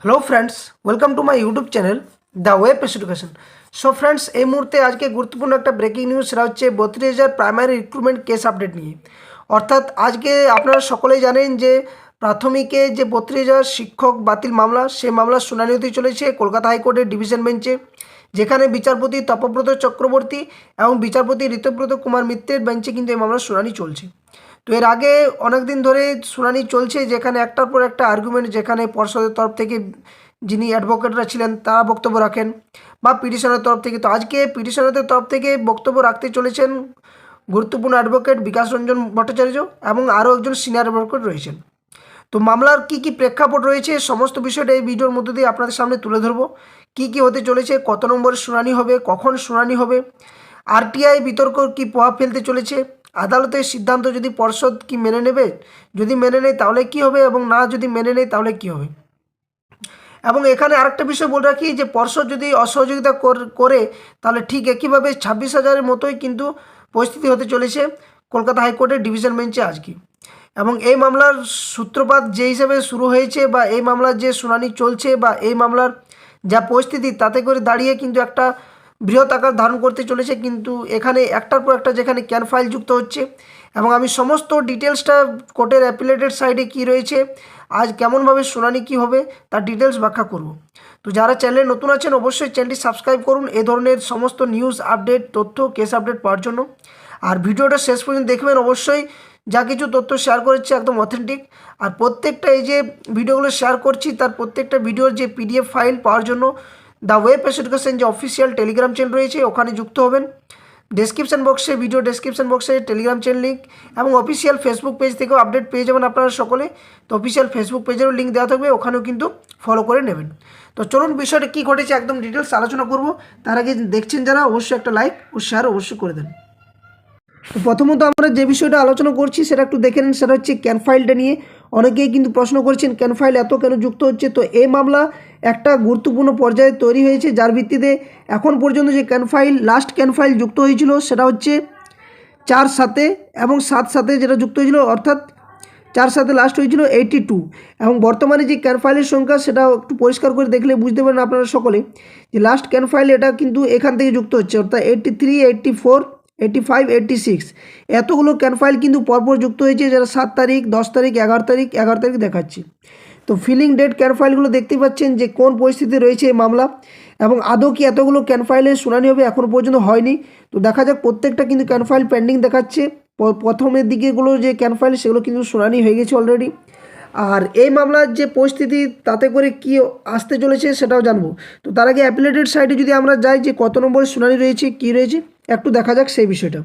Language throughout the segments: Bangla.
Hello friends, welcome to my YouTube channel the web education. So friends, এই মুহূর্তে আজকে গুরুত্বপূর্ণ একটা ব্রেকিং নিউজ, সেটা হচ্ছে 32,000 প্রাইমারি রিক্রুটমেন্ট কেস আপডেট নিয়ে। অর্থাৎ আজকে আপনারা সকলেই জানেন যে প্রাথমিকে যে 32,000 শিক্ষক বাতিল মামলা, সেই মামলার শুনানি হতে চলেছে কলকাতা হাইকোর্টের ডিভিশন বেঞ্চে, যেখানে বিচারপতি তপব্রত চক্রবর্তী এবং বিচারপতি ঋতব্রত কুমার মিত্রের বেঞ্চে কিন্তু এই মামলার শুনানি চলছে। তো এর আগে অনেক দিন ধরে শুনানি চলছে, যেখানে একটার পর একটা আর্গুমেন্ট, যেখানে পর্ষদের তরফ থেকে যিনি অ্যাডভোকেটরা ছিলেন তারা বক্তব্য রাখেন, বা পিটিশনের তরফ থেকে। তো আজকে পিটিশনারদের তরফ থেকে বক্তব্য রাখতে চলেছেন গুরুত্বপূর্ণ অ্যাডভোকেট বিকাশ রঞ্জন ভট্টাচার্য এবং আরও একজন সিনিয়র অ্যাডভোকেট রয়েছেন। তো মামলার কি প্রেক্ষাপট রয়েছে, সমস্ত বিষয়টা এই ভিডিওর মধ্যে দিয়ে আপনাদের সামনে তুলে ধরবো। কি হতে চলেছে, কত নম্বরের শুনানি হবে, কখন শুনানি হবে, আরটিআই বিতর্ক কি প্রভাব ফেলতে চলেছে, আদালতের সিদ্ধান্ত যদি পর্ষদ কি মেনে নেবে, যদি মেনে নেয় তাহলে কি হবে, এবং না যদি মেনে নেয় তাহলে কি হবে। এবং এখানে আরেকটা বিষয় বলে রাখি যে পর্ষদ যদি অসহযোগিতা করে তাহলে ঠিক একইভাবে 26,000-এর মতোই কিন্তু পরিস্থিতি হতে চলেছে কলকাতা হাইকোর্টের ডিভিশন বেঞ্চে আজকে। এবং এই মামলার সূত্রপাত যে হিসেবে শুরু হয়েছে, বা এই মামলার যে শুনানি চলছে, বা এই মামলার যা পরিস্থিতি, তাতে করে দাঁড়িয়ে কিন্তু একটা বৃহৎ আকার ধারণ করতে চলেছে। কিন্তু এখানে একটার পর একটা যেখানে ক্যান ফাইল যুক্ত হচ্ছে, এবং আমি সমস্ত ডিটেলসটা কোর্টের অ্যাপিলেটেড সাইডে কি রয়েছে, আজ কেমনভাবে শুনানি কি হবে, তার ডিটেলস ব্যাখ্যা করব। তো যারা চ্যানেলে নতুন আছেন অবশ্যই চ্যানেলটি সাবস্ক্রাইব করুন এ ধরনের সমস্ত নিউজ আপডেট, তথ্য, কেস আপডেট পাওয়ার জন্য। আর ভিডিওটা শেষ পর্যন্ত দেখবেন অবশ্যই। যা কিছু তথ্য শেয়ার করেছি একদম অথেন্টিক। আর প্রত্যেকটা এই যে ভিডিওগুলো শেয়ার করছি, তার প্রত্যেকটা ভিডিওর যে পিডিএফ ফাইল পাওয়ার জন্য দ্য ওয়েব এডুকেশন যে অফিসিয়াল টেলিগ্রাম চ্যানেল রয়েছে, ওখানে যুক্ত হবেন। ডেসক্রিপশন বক্সে, ভিডিও ডেসক্রিপশন বক্সে টেলিগ্রাম চ্যানেল লিঙ্ক, এবং অফিসিয়াল ফেসবুক পেজ থেকেও আপডেট পেয়ে যাবেন আপনারা সকলে। তো অফিসিয়াল ফেসবুক পেজেরও লিঙ্ক দেওয়া থাকবে, ওখানেও কিন্তু ফলো করে নেবেন। তো চলুন বিষয়টা কী ঘটেছে একদম ডিটেলস আলোচনা করব। তার আগে দেখছেন যারা, অবশ্যই একটা লাইক ও শেয়ার অবশ্যই করে দেন। তো প্রথমত আমরা যে বিষয়টা আলোচনা করছি সেটা একটু দেখে নিন, সেটা হচ্ছে ক্যান ফাইলটা নিয়ে। অনেকেই কিন্তু প্রশ্ন করছেন ক্যান ফাইল এত কেন যুক্ত হচ্ছে। তো এই মামলা একটা গুরুত্বপূর্ণ পর্যায়ে তৈরি হয়েছে, যার ভিত্তিতে এখন পর্যন্ত যে can file, last can file যুক্ত হয়েছিল সেটা হচ্ছে 4/7 এবং 7/7 যেটা যুক্ত হয়েছিল, অর্থাৎ 4/7 লাস্ট হয়েছিল 82। এবং বর্তমানে যে ক্যান ফাইলের সংখ্যা সেটা একটু পরিষ্কার করে দেখলে বুঝতে পারেন আপনারা সকলে, যে লাস্ট ক্যান ফাইল এটা কিন্তু এখান থেকে যুক্ত হচ্ছে, অর্থাৎ 83, 84, 85, 86 এতগুলো ক্যান ফাইল কিন্তু পরপর যুক্ত হয়েছে, যারা 7 তারিখ, 10 তারিখ, 11 তারিখ দেখাচ্ছি। তো ফিলিং ডেট ক্যান ফাইলগুলো দেখতে পাচ্ছেন যে কোন পরিস্থিতি রয়েছে এই মামলা, এবং আদৌ কি এতগুলো ক্যান ফাইলের শুনানি হবে এখনও পর্যন্ত হয়নি। তো দেখা যাক, প্রত্যেকটা কিন্তু ক্যান ফাইল পেন্ডিং দেখাচ্ছে। প্রথমের দিকেগুলো যে ক্যান ফাইল সেগুলো কিন্তু শুনানি হয়ে গেছে অলরেডি। আর এই মামলার যে পরিস্থিতি, তাতে করে কি আসতে চলেছে সেটাও জানবো। তো তার আগে অ্যাপিলেটেড সাইডে যদি আমরা যাই, যে কত নম্বরের শুনানি রয়েছে, কী রয়েছে, একটু দেখা যাক সেই বিষয়টা।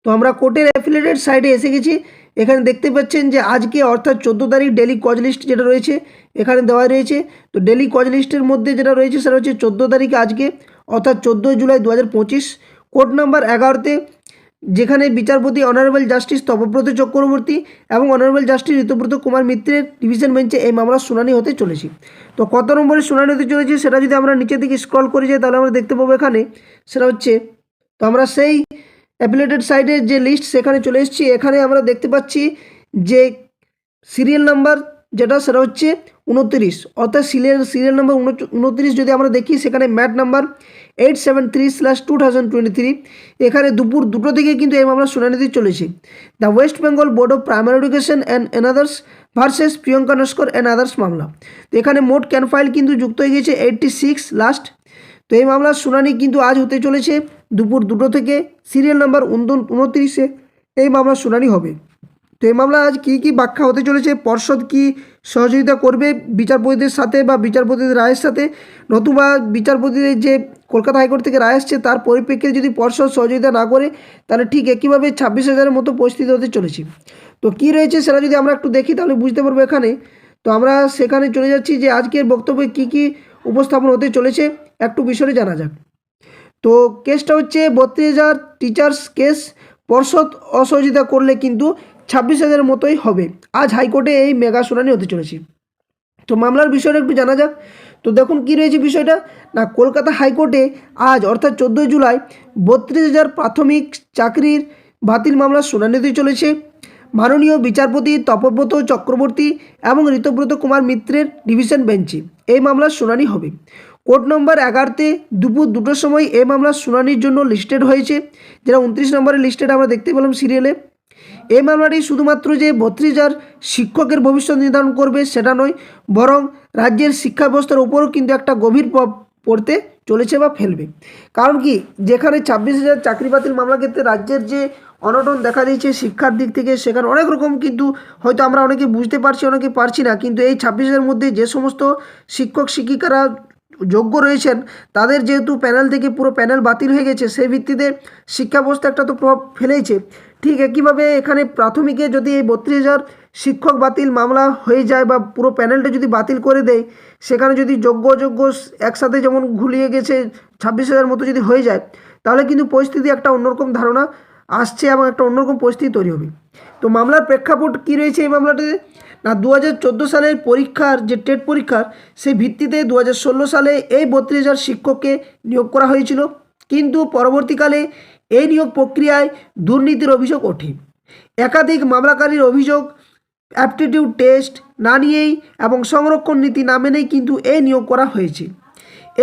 তো আমরা কোর্টের অ্যাফিলিয়েটেড সাইডে এসে গেছি। এখানে দেখতে পাচ্ছেন যে আজকে অর্থাৎ 14 তারিখ ডেলি কজ লিস্ট যেটা রয়েছে এখানে দেওয়া রয়েছে। তো ডেলি কজ লিস্টের মধ্যে যেটা রয়েছে সেটা হচ্ছে 14 তারিখে আজকে, অর্থাৎ 14 জুলাই 2025, কোর্ট নাম্বার 11-তে, যেখানে বিচারপতি অনারেবল জাস্টিস তপব্রত চক্রবর্তী এবং অনারেবল জাস্টিস ঋতব্রত কুমার মিত্রের ডিভিশন বেঞ্চে এই মামলার শুনানি হতে চলেছে। তো কত নম্বরের শুনানি হতে চলেছে সেটা যদি আমরা নিচের দিকে স্ক্রল করে যাই, তাহলে আমরা দেখতে পাবো এখানে সেটা হচ্ছে, তো আমরা সেই অ্যাপিলেটেড সাইডের যে লিস্ট সেখানে চলে এসেছি। এখানে আমরা দেখতে পাচ্ছি যে সিরিয়াল নাম্বার যেটা সেটা হচ্ছে 29, অর্থাৎ সিরিয়াল নাম্বার 29 যদি আমরা দেখি, সেখানে ম্যাট নাম্বার 873/2023। এখানে দুপুর 2টো থেকে কিন্তু এই মামলা শুনানিতে চলেছে। The West Bengal board of primary education and others versus Priyanka Naskar and others মামলা। তো এখানে মোট ক্যান ফাইল কিন্তু যুক্ত হয়ে গেছে 86 লাস্ট। তো এই মামলার শুনানি কিন্তু আজ হতে চলেছে দুপুর 2টো থেকে। সিরিয়াল নাম্বার 29-এ এই মামলার শুনানি হবে। তো এই মামলা আজ কী ব্যাখ্যা হতে চলেছে, পর্ষদ কি সহযোগিতা করবে বিচারপতিদের সাথে বা বিচারপতিদের রায়ের সাথে, নতুবা বিচারপতিদের যে কলকাতা হাইকোর্ট থেকে রায় আসছে তার পরিপ্রেক্ষিতে যদি পর্ষদ সহযোগিতা না করে, তাহলে ঠিক একইভাবে 26,000-এর মতো পরিস্থিতি হতে চলেছে। তো কী রয়েছে সেটা যদি আমরা একটু দেখি তাহলে বুঝতে পারবো এখানে। তো আমরা সেখানে চলে যাচ্ছি যে আজকের বক্তব্যে কী উপস্থাপন হতে চলেছে, একটু বিষয়ে জানা যাক। তো কেসটা হচ্ছে 32,000 টিচার্স কেস, পর্ষদ অসহযোগিতা করলে কিন্তু 26,000-এর মতোই হবে। আজ হাইকোর্টে এই মেগা শুনানি হতে চলেছে। তো মামলার বিষয়টা একটু জানা যাক। তো দেখুন কী রয়েছে বিষয়টা, না কলকাতা হাইকোর্টে আজ অর্থাৎ 14 জুলাই 32,000 প্রাথমিক চাকরির বাতিল মামলার শুনানি হতে চলেছে। মাননীয় বিচারপতি তপব্রত চক্রবর্তী এবং ঋতব্রত কুমার মিত্রের ডিভিশন বেঞ্চে এই মামলার শুনানি হবে। কোর্ট নম্বর 11তে দুপুর 2টোর সময় এই মামলার শুনানির জন্য লিস্টেড হয়েছে, যেটা 29 নম্বরে লিস্টেড আমরা দেখতে পেলাম সিরিয়ালে। এই মামলাটি শুধুমাত্র যে 32,000 শিক্ষকের ভবিষ্যৎ নির্ধারণ করবে সেটা নয়, বরং রাজ্যের শিক্ষা ব্যবস্থার উপরও কিন্তু একটা গভীর প্রভাব পড়তে চলেছে বা ফেলবে। কারণ কি, যেখানে 26,000 চাকরি বাতিল মামলা ক্ষেত্রে রাজ্যের যে অনটন দেখা দিয়েছে শিক্ষার দিক থেকে, সেখানে অনেক রকম কিন্তু হয়তো আমরা অনেকে বুঝতে পারছি, অনেকে পারছি না, কিন্তু এই 26,000 মধ্যে যে সমস্ত শিক্ষক শিক্ষিকারা যোগ্য রয়েছেন তাদের যেহেতু প্যানেল থেকে পুরো প্যানেল বাতিল হয়ে গেছে, সেই ভিত্তিতে শিক্ষা ব্যবস্থা একটা তো প্রভাব ফেলেইছে। ঠিক একইভাবে এখানে প্রাথমিকে যদি এই 32,000 শিক্ষক বাতিল মামলা হয়ে যায় বা পুরো প্যানেলটা যদি বাতিল করে দেয়, সেখানে যদি যোগ্য অযোগ্য একসাথে যেমন ঘুলিয়ে গেছে 26,000 মতো যদি হয়ে যায়, তাহলে কিন্তু পরিস্থিতি একটা অন্যরকম ধারণা আসছে এবং একটা অন্যরকম পরিস্থিতি তৈরি হবে। তো মামলার প্রেক্ষাপট কী রয়েছে এই মামলাটিতে, না 2014 সালের পরীক্ষার যে টেট পরীক্ষার সেই ভিত্তিতে 2016 সালে এই 32,000 শিক্ষককে নিয়োগ করা হয়েছিল, কিন্তু পরবর্তীকালে এই নিয়োগ প্রক্রিয়ায় দুর্নীতির অভিযোগ ওঠে। একাধিক মামলাকারীর অভিযোগ অ্যাপটিটিউড টেস্ট না নিয়েই এবং সংরক্ষণ নীতি না মেনেই কিন্তু এই নিয়োগ করা হয়েছে।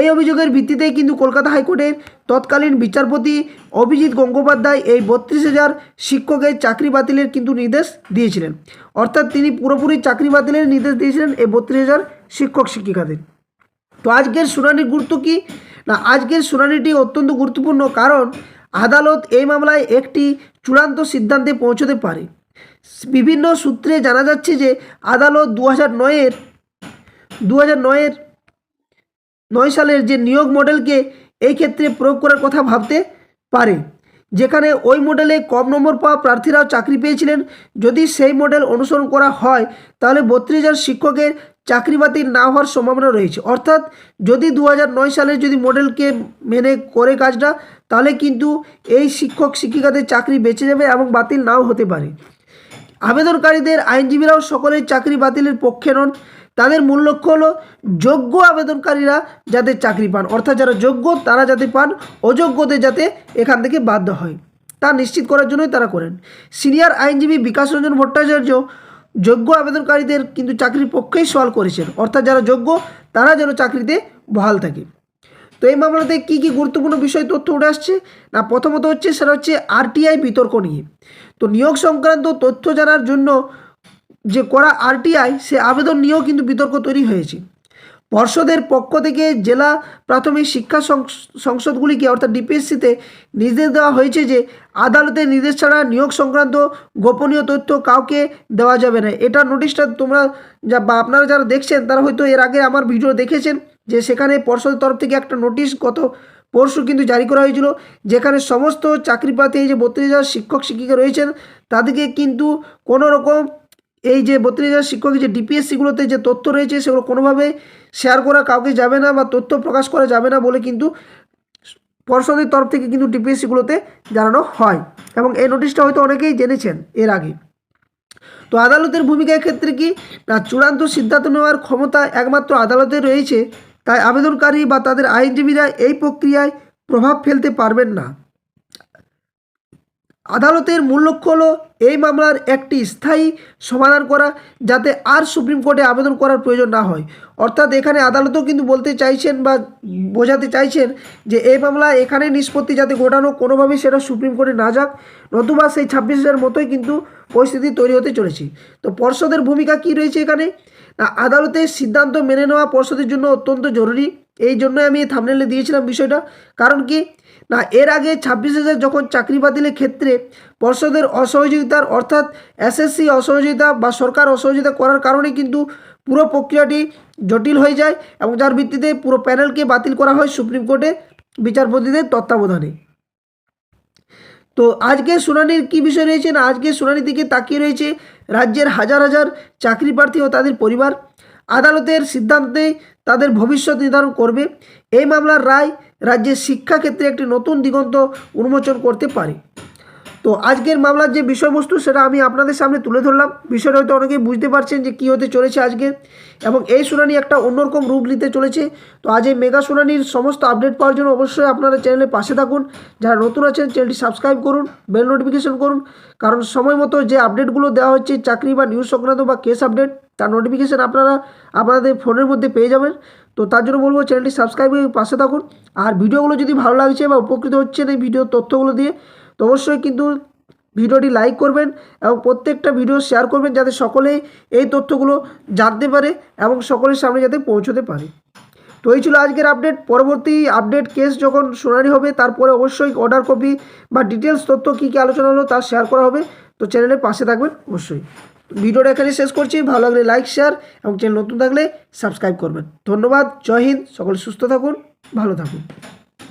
এই অভিযোগের ভিত্তিতেই কিন্তু কলকাতা হাইকোর্টের তৎকালীন বিচারপতি অভিজিৎ গঙ্গোপাধ্যায় এই 32,000 শিক্ষকের চাকরি বাতিলের কিন্তু নির্দেশ দিয়েছিলেন। অর্থাৎ তিনি পুরোপুরি চাকরি বাতিলের নির্দেশ দিয়েছিলেন এই 32,000 শিক্ষক শিক্ষিকাদের। তো আজকের শুনানির গুরুত্ব কী, না আজকের শুনানিটি অত্যন্ত গুরুত্বপূর্ণ, কারণ আদালত এই মামলায় একটি চূড়ান্ত সিদ্ধান্তে পৌঁছতে পারে। বিভিন্ন সূত্রে জানা যাচ্ছে যে আদালত 2009 সালের যে নিয়োগ মডেলকে এই ক্ষেত্রে প্রয়োগ করার কথা ভাবতে পারে, যেখানে ওই মডেলে কম নম্বর পাওয়া প্রার্থীরাও চাকরি পেয়েছিলেন। যদি সেই মডেল অনুসরণ করা হয় তাহলে 32,000 শিক্ষকের চাকরি বাতিল না হওয়ার সম্ভাবনা রয়েছে। অর্থাৎ যদি 2009 সালের যদি মডেলকে মেনে করে কাজটা, তাহলে কিন্তু এই শিক্ষক শিক্ষিকাদের চাকরি বেঁচে যাবে এবং বাতিল নাও হতে পারে। আবেদনকারীদের আইনজীবীরাও সকলের চাকরি বাতিলের পক্ষে নন। তাদের মূল লক্ষ্য হলো যোগ্য আবেদনকারীরা যাতে চাকরি পান, অর্থাৎ যারা যোগ্য তারা যাতে পান, অযোগ্যদের যাতে এখান থেকে বাধ্য হয় তা নিশ্চিত করার জন্যই তারা করেন। সিনিয়র আইনজীবী বিকাশ রঞ্জন ভট্টাচার্য যোগ্য আবেদনকারীদের কিন্তু চাকরির পক্ষেই সওয়াল করেছেন, অর্থাৎ যারা যোগ্য তারা যেন চাকরিতে বহাল থাকে। তো এই মামলাতে কী কী গুরুত্বপূর্ণ বিষয় তথ্য উঠে আসছে, না প্রথমত হচ্ছে সেটা হচ্ছে আরটিআই বিতর্ক নিয়ে। তো নিয়োগ সংক্রান্ত তথ্য জানার জন্য যে করা আরটিআই সে আবেদন নিয়েও কিন্তু বিতর্ক তৈরি হয়েছে। পর্ষদের পক্ষ থেকে জেলা প্রাথমিক শিক্ষা সংসদগুলিকে অর্থাৎ ডিপিএসসিতে নির্দেশ দেওয়া হয়েছে যে আদালতের নির্দেশ ছাড়া নিয়োগ সংক্রান্ত গোপনীয় তথ্য কাউকে দেওয়া যাবে না। এটা নোটিশটা তোমরা বা আপনারা যারা দেখছেন তারা হয়তো এর আগে আমার ভিডিও দেখেছেন, যে সেখানে পর্ষদের তরফ থেকে একটা নোটিশ গত পরশু কিন্তু জারি করা হয়েছিল, যেখানে সমস্ত চাকরি প্রার্থী এই যে 32,000 শিক্ষক শিক্ষিকা রয়েছেন তাদেরকে কিন্তু কোনো রকম এই যে 32,000 শিক্ষকের যে ডিপিএসসিগুলোতে যে তথ্য রয়েছে সেগুলো কোনোভাবে শেয়ার করা কাউকে যাবে না বা তথ্য প্রকাশ করা যাবে না বলে কিন্তু পর্ষদের তরফ থেকে কিন্তু ডিপিএসসিগুলোতে জানানো হয়, এবং এই নোটিশটা হয়তো অনেকেই জেনেছেন এর আগে। তো আদালতের ভূমিকার ক্ষেত্রে কি, না চূড়ান্ত সিদ্ধান্ত নেওয়ার ক্ষমতা একমাত্র আদালতের রয়েছে, তাই আবেদনকারী বা তাদের আইনজীবীরা এই প্রক্রিয়ায় প্রভাব ফেলতে পারবেন না। আদালতের মূল লক্ষ্য হলো এই মামলার একটি স্থায়ী সমাধান করা, যাতে আর সুপ্রিম কোর্টে আবেদন করার প্রয়োজন না হয়। অর্থাৎ এখানে আদালতও কিন্তু বলতে চাইছেন বা বোঝাতে চাইছেন যে এই মামলা এখানে নিষ্পত্তি যাতে ঘটানো কোনোভাবেই সেটা সুপ্রিম কোর্টে না যাক, নতুবা সেই 26,000 মতোই কিন্তু পরিস্থিতি তৈরি হতে চলেছে। তো পর্ষদের ভূমিকা কি রয়েছে এখানে, না আদালতের সিদ্ধান্ত মেনে নেওয়া পর্ষদের জন্য অত্যন্ত জরুরি। এই জন্যই আমি থাম্বনেলে দিয়েছিলাম বিষয়টা। কারণ কি, না এর আগে 26,000 যখন চাকরি বাতিলের ক্ষেত্রে পর্ষদের অসহযোগিতার অর্থাৎ এসএসসি অসহযোগিতা বা সরকার অসহযোগিতা করার কারণে কিন্তু পুরো প্রক্রিয়াটি জটিল হয়ে যায়, এবং যার ভিত্তিতে পুরো প্যানেলকে বাতিল করা হয় সুপ্রিম কোর্টে বিচারপতিদের তত্ত্বাবধানে। তো আজকের শুনানির কী বিষয় রয়েছে, না আজকের শুনানির দিকে তাকিয়ে রয়েছে রাজ্যের হাজার হাজার চাকরি প্রার্থী ও তাদের পরিবার। আদালতের সিদ্ধান্তে তাদের ভবিষ্যৎ নির্ধারণ করবে। এই মামলার রায় রাজ্যের শিক্ষাক্ষেত্রে একটি নতুন দিগন্ত উন্মোচন করতে পারে। তো আজকের মামলার যে বিষয়বস্তু সেটা আমি আপনাদের সামনে তুলে ধরলাম। বিষয়টা হয়তো অনেকেই বুঝতে পারছেন যে কী হতে চলেছে আজকে, এবং এই শুনানি একটা অন্যরকম রূপ নিতে চলেছে। তো আজ এই মেগা শুনানির সমস্ত আপডেট পাওয়ার জন্য অবশ্যই আপনারা চ্যানেলের পাশে থাকুন। যারা নতুন আছেন চ্যানেলটি সাবস্ক্রাইব করুন, বেল নোটিফিকেশন করুন, কারণ সময় মতো যে আপডেটগুলো দেওয়া হচ্ছে চাকরি বা নিউজ সংক্রান্ত বা কেস আপডেট, তার নোটিফিকেশান আপনারা আপনাদের ফোনের মধ্যে পেয়ে যাবেন। তো তার জন্য বলবো চ্যানেলটি সাবস্ক্রাইব করে পাশে থাকুন। আর ভিডিওগুলো যদি ভালো লাগছে বা উপকৃত হচ্ছেন এই ভিডিওর তথ্যগুলো দিয়ে, তো অবশ্যই কিন্তু ভিডিওটি লাইক করবেন এবং প্রত্যেকটা ভিডিও শেয়ার করবেন, যাতে সকলেই এই তথ্যগুলো জানতে পারে এবং সকলের সামনে যাতে পৌঁছতে পারে। তো এই ছিল আজকের আপডেট। পরবর্তী আপডেট কেস যখন শুনানি হবে তারপরে অবশ্যই অর্ডার কপি বা ডিটেলস তথ্য কী কী আলোচনা হলো তা শেয়ার করা হবে। তো চ্যানেলের পাশে থাকবেন অবশ্যই। ভিডিওটা এখানে শেষ করছি। ভালো লাগলে লাইক, শেয়ার এবং চ্যানেল নতুন থাকলে সাবস্ক্রাইব করবেন। ধন্যবাদ। জয় হিন্দ। সকলে সুস্থ থাকুন, ভালো থাকুন।